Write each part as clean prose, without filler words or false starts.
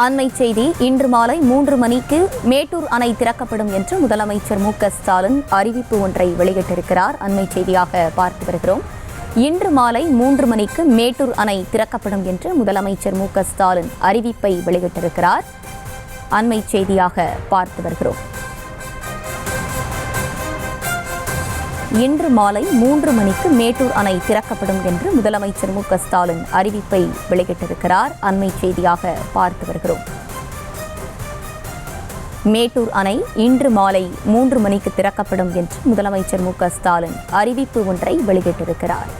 அண்மை செய்தி. இன்று மாலை 3 மணிக்கு மேட்டூர் அணை திறக்கப்படும் என்று முதலமைச்சர் மு.க.ஸ்டாலின் அறிவிப்பு ஒன்றை வெளியிட்டிருக்கிறார். அண்மை செய்தியாக பார்த்து வருகிறோம். இன்று மாலை 3 மணிக்கு மேட்டூர் அணை திறக்கப்படும் என்று முதலமைச்சர் மு.க.ஸ்டாலின் அறிவிப்பை வெளியிட்டிருக்கிறார். அண்மை செய்தியாக பார்த்து வருகிறோம். இன்று மாலை 3 மணிக்கு மேட்டூர் அணை திறக்கப்படும் என்று முதலமைச்சர் மு.க.ஸ்டாலின் அறிவிப்பை வெளியிட்டிருக்கிறார். அண்மை செய்தியாக பார்த்து வருகிறோம். மேட்டூர் அணை இன்று மாலை 3 மணிக்கு திறக்கப்படும் என்று முதலமைச்சர் மு.க.ஸ்டாலின் அறிவிப்பு ஒன்றை வெளியிட்டிருக்கிறார்.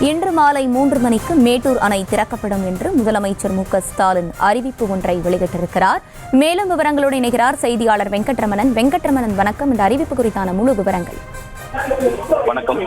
இன்று மாலை 3 மணிக்கு மேட்டூர் அணை திறக்கப்படும் என்று முதலமைச்சர் மு.க.ஸ்டாலின் அறிவிப்பு ஒன்றை வெளியிட்டிருக்கிறார். மேலும் விவரங்களோடு இணைகிறார் செய்தியாளர் வெங்கட்ரமணன். வணக்கம். இந்த அறிவிப்பு குறித்தான முழு விவரங்கள். வணக்கம்.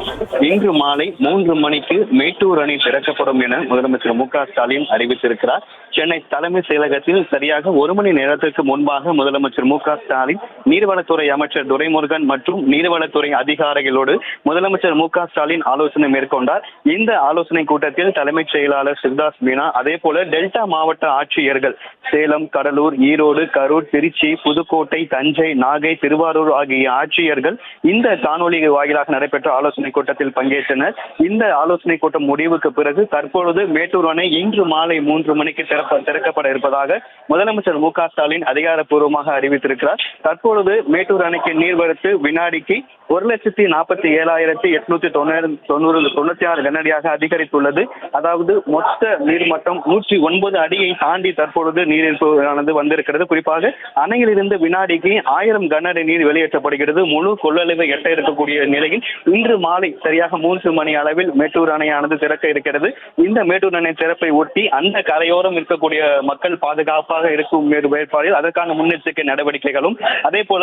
இன்று மாலை 3 மணிக்கு மேட்டூர் அணை திறக்கப்படும் என முதலமைச்சர் மு.க.ஸ்டாலின் அறிவித்திருக்கிறார். சென்னை தலைமை செயலகத்தில் சரியாக 1 மணி நேரத்திற்கு முன்பாக முதலமைச்சர் மு.க.ஸ்டாலின் நீர்வளத்துறை அமைச்சர் துரைமுருகன் மற்றும் நீர்வளத்துறை அதிகாரிகளோடு முதலமைச்சர் மு.க.ஸ்டாலின் ஆலோசனை மேற்கொண்டார். இந்த ஆலோசனை கூட்டத்தில் தலைமைச் செயலாளர் சிவதாஸ் மீனா, அதே போல டெல்டா மாவட்ட ஆட்சியர்கள் சேலம், கடலூர், ஈரோடு, கரூர், திருச்சி, புதுக்கோட்டை, தஞ்சை, நாகை, திருவாரூர் ஆகிய ஆட்சியர்கள் இந்த காணொலி வாயிலாக நடைபெற்ற ஆலோசனை கூட்டத்தில் பங்கேற்றனர். இந்த ஆலோசனை கூட்டம் முடிவுக்கு பிறகு தற்பொழுது மேட்டூர் அணை இன்று மாலை 3 மணிக்கு திறக்கப்பட இருப்பதாக முதலமைச்சர் மு.க.ஸ்டாலின் அதிகாரப்பூர்வமாக அறிவித்திருக்கிறார். தற்பொழுது மேட்டூர் அணைக்கு நீர்வரத்து வினாடிக்கு 1,47,896 கனஅடியாக அதிகரித்துள்ளது. அதாவது மொத்த நீர்மட்டம் 109 அடியை தாண்டி தற்பொழுது நீரிழப்பு வந்திருக்கிறது. குறிப்பாக அணையிலிருந்து வினாடிக்கு 1000 கனஅடி நீர் வெளியேற்றப்படுகிறது. முழு கொள்ளளவை எட்ட இருக்கக்கூடிய நிலையில் இன்று மாலை சரியாக 3 மணி அளவில் மேட்டூர் அணையானது திறக்க இருக்கிறது. இந்த மேட்டூர் அணை திறப்பை ஒட்டி அந்த கரையோரம் இருக்கக்கூடிய மக்கள் பாதுகாப்பாக இருக்கும் ஏற்பாடில் அதற்கான முன்னெச்சரிக்கை நடவடிக்கைகளும், அதே போல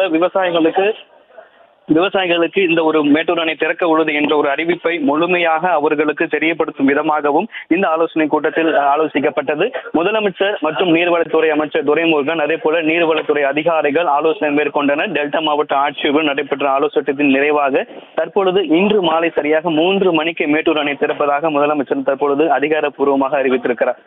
விவசாயிகளுக்கு இந்த ஒரு மேட்டூர் அணை திறக்க உள்ளது என்ற ஒரு அறிவிப்பை முழுமையாக அவர்களுக்கு தெரியப்படுத்தும் விதமாகவும் இந்த ஆலோசனை கூட்டத்தில் ஆலோசிக்கப்பட்டது. முதலமைச்சர் மற்றும் நீர்வளத்துறை அமைச்சர் துரைமுருகன், அதே போல நீர்வளத்துறை அதிகாரிகள் ஆலோசனை மேற்கொண்டனர். டெல்டா மாவட்ட ஆட்சியர்கள் நடைபெற்ற ஆலோசனத்தின் நிறைவாக தற்பொழுது இன்று மாலை சரியாக 3 மணிக்கு மேட்டூர் அணை திறப்பதாக முதலமைச்சர் தற்பொழுது அதிகாரப்பூர்வமாக அறிவித்திருக்கிறார்.